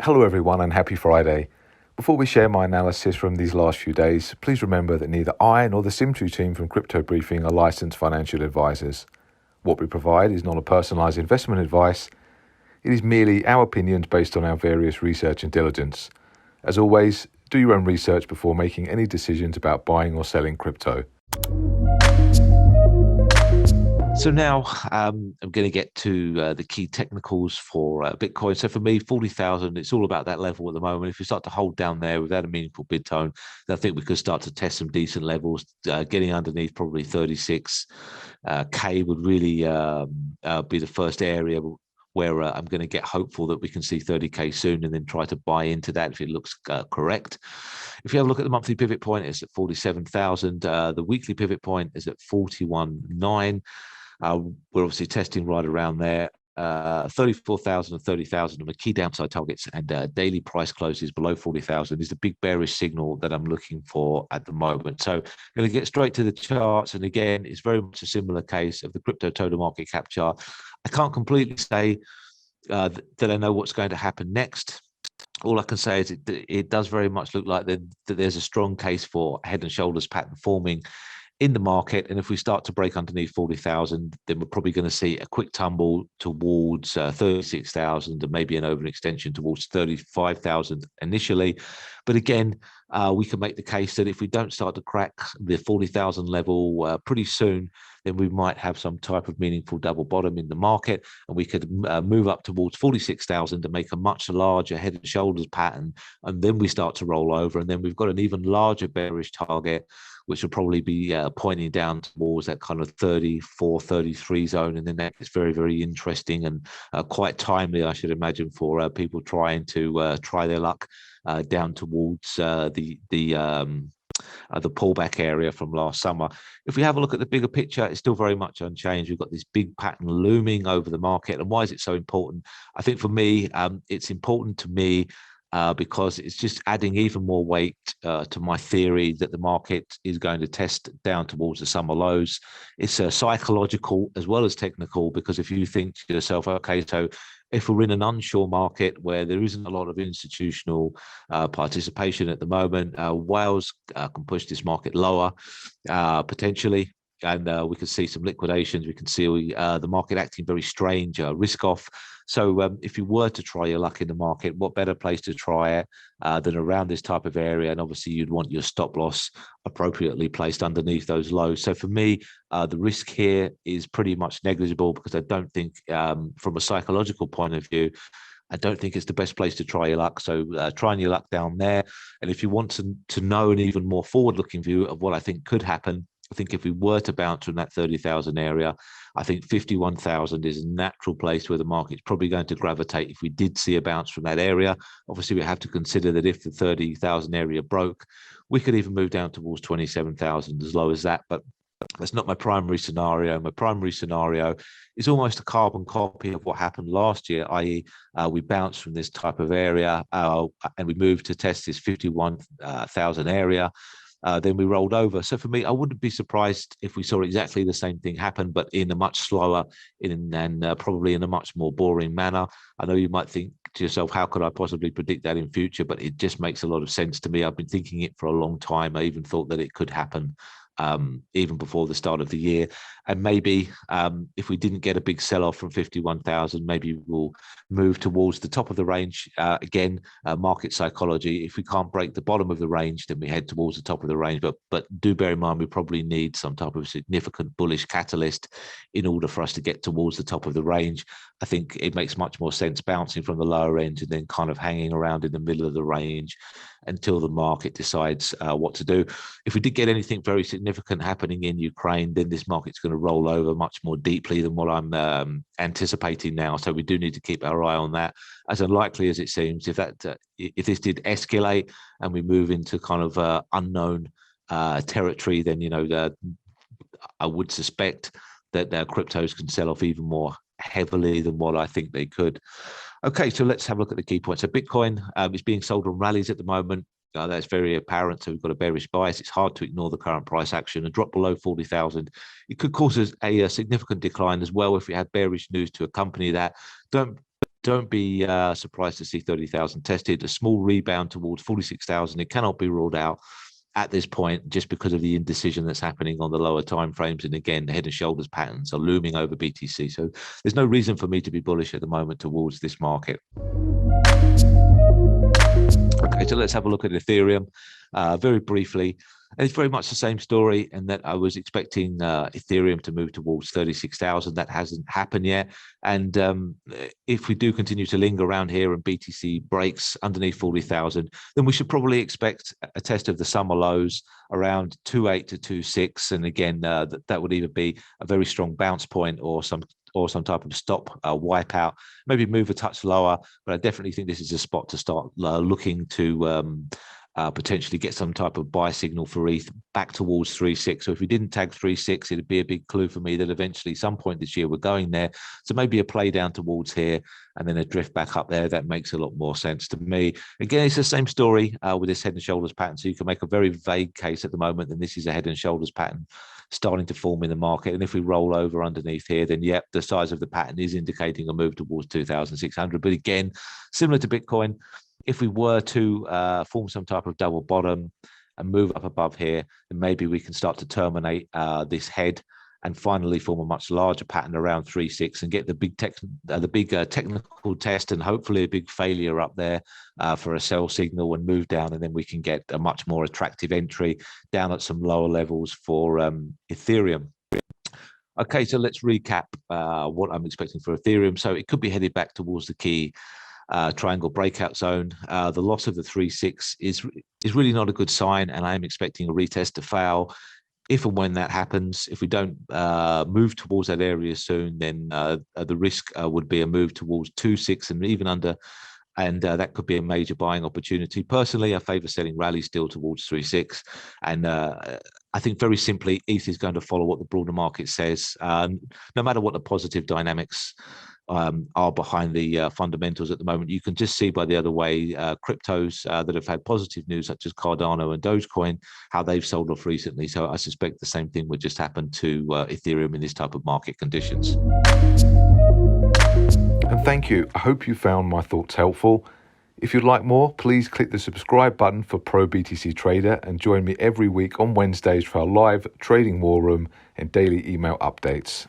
Hello everyone and happy Friday. Before we share my analysis from these last few days, please remember that neither I nor the SIMETRI team from Crypto Briefing are licensed financial advisors. What we provide is not a personalised investment advice, it is merely our opinions based on our various research and diligence. As always, do your own research before making any decisions about buying or selling crypto. So now I'm going to get to the key technicals for Bitcoin. So for me, 40,000, it's all about that level at the moment. If we start to hold down there without a meaningful bid tone, then I think we could start to test some decent levels. Getting underneath probably 36K would really be the first area where I'm going to get hopeful that we can see 30K soon and then try to buy into that if it looks correct. If you have a look at the monthly pivot point, it's at 47,000. The weekly pivot point is at 41.9. We're obviously testing right around there. 34,000 and 30,000 are my key downside targets, and daily price closes below 40,000 is the big bearish signal that I'm looking for at the moment. So I'm going to get straight to the charts. And again, it's very much a similar case of the crypto total market cap chart. I can't completely say that I know what's going to happen next. All I can say is it does very much look like that there's a strong case for head and shoulders pattern forming in the market. And if we start to break underneath 40,000, then we're probably going to see a quick tumble towards 36,000 and maybe an overextension towards 35,000 initially. But again, we can make the case that if we don't start to crack the 40,000 level pretty soon, then we might have some type of meaningful double bottom in the market, and we could move up towards 46,000 to make a much larger head and shoulders pattern. And then we start to roll over, and then we've got an even larger bearish target, which will probably be pointing down towards that kind of 34, 33 zone. And then that is very, very interesting and quite timely, I should imagine, for people trying to try their luck down towards the pullback area from last summer. If we have a look at the bigger picture, it's still very much unchanged. We've got this big pattern looming over the market. And why is it so important? I think for me, it's important to me because it's just adding even more weight to my theory that the market is going to test down towards the summer lows. It's psychological as well as technical, because if you think to yourself, okay, so if we're in an unsure market where there isn't a lot of institutional participation at the moment, whales can push this market lower potentially. And we can see some liquidations. We can see the market acting very strange, risk off. So if you were to try your luck in the market, what better place to try it than around this type of area? And obviously, you'd want your stop loss appropriately placed underneath those lows. So for me, the risk here is pretty much negligible, because I don't think from a psychological point of view, I don't think it's the best place to try your luck. So trying your luck down there. And if you want to know an even more forward-looking view of what I think could happen, I think if we were to bounce from that 30,000 area, I think 51,000 is a natural place where the market's probably going to gravitate if we did see a bounce from that area. Obviously, we have to consider that if the 30,000 area broke, we could even move down towards 27,000 as low as that. But that's not my primary scenario. My primary scenario is almost a carbon copy of what happened last year, i.e. We bounced from this type of area and we moved to test this 51,000 area. Then we rolled over. So for me, I wouldn't be surprised if we saw exactly the same thing happen, but in a much slower and probably in a much more boring manner. I know you might think to yourself, how could I possibly predict that in future? But it just makes a lot of sense to me. I've been thinking it for a long time. I even thought that it could happen even before the start of the year. And maybe if we didn't get a big sell-off from 51,000, maybe we'll move towards the top of the range. Again, market psychology. If we can't break the bottom of the range, then we head towards the top of the range. But do bear in mind, we probably need some type of significant bullish catalyst in order for us to get towards the top of the range. I think it makes much more sense bouncing from the lower end and then kind of hanging around in the middle of the range until the market decides what to do. If we did get anything very significant happening in Ukraine, then this market's going to roll over much more deeply than what I'm anticipating now. So we do need to keep our eye on that. As unlikely as it seems, if this did escalate and we move into kind of unknown territory, then I would suspect that cryptos can sell off even more heavily than what I think they could. Okay, so let's have a look at the key points. So Bitcoin is being sold on rallies at the moment. That's very apparent. So we've got a bearish bias. It's hard to ignore the current price action. A drop below 40,000, it could cause us a significant decline as well if we had bearish news to accompany that. Don't don't be surprised to see 30,000 tested. A small rebound towards 46,000. It cannot be ruled out at this point, just because of the indecision that's happening on the lower time frames. And again, the head and shoulders patterns are looming over BTC. So there's no reason for me to be bullish at the moment towards this market. Okay, so let's have a look at Ethereum very briefly. And it's very much the same story in that I was expecting Ethereum to move towards 36,000. That hasn't happened yet. And if we do continue to linger around here and BTC breaks underneath 40,000, then we should probably expect a test of the summer lows around 2.8 to 2.6. And again, that would either be a very strong bounce point or some type of stop wipeout, maybe move a touch lower. But I definitely think this is a spot to start looking to potentially get some type of buy signal for ETH back towards 3.6. So if we didn't tag 3.6, it'd be a big clue for me that eventually some point this year we're going there. So maybe a play down towards here and then a drift back up there. That makes a lot more sense to me. Again, it's the same story with this head and shoulders pattern. So you can make a very vague case at the moment that this is a head and shoulders pattern starting to form in the market. And if we roll over underneath here, then yep, the size of the pattern is indicating a move towards 2,600. But again, similar to Bitcoin, if we were to form some type of double bottom and move up above here, then maybe we can start to terminate this head and finally form a much larger pattern around 3.6 and get the big technical test and hopefully a big failure up there for a sell signal and move down, and then we can get a much more attractive entry down at some lower levels for Ethereum. Okay, so let's recap what I'm expecting for Ethereum. So it could be headed back towards the key triangle breakout zone. The loss of the 3.6 is really not a good sign, and I am expecting a retest to fail. If and when that happens, if we don't move towards that area soon, then the risk would be a move towards 2.6 and even under, and that could be a major buying opportunity. Personally, I favor selling rally still towards 3.6, and I think very simply, ETH is going to follow what the broader market says, no matter what the positive dynamics are behind the fundamentals at the moment. You can just see by the other way, cryptos that have had positive news, such as Cardano and Dogecoin, how they've sold off recently. So I suspect the same thing would just happen to Ethereum in this type of market conditions. And thank you. I hope you found my thoughts helpful. If you'd like more, please click the subscribe button for Pro BTC Trader and join me every week on Wednesdays for our live trading war room and daily email updates.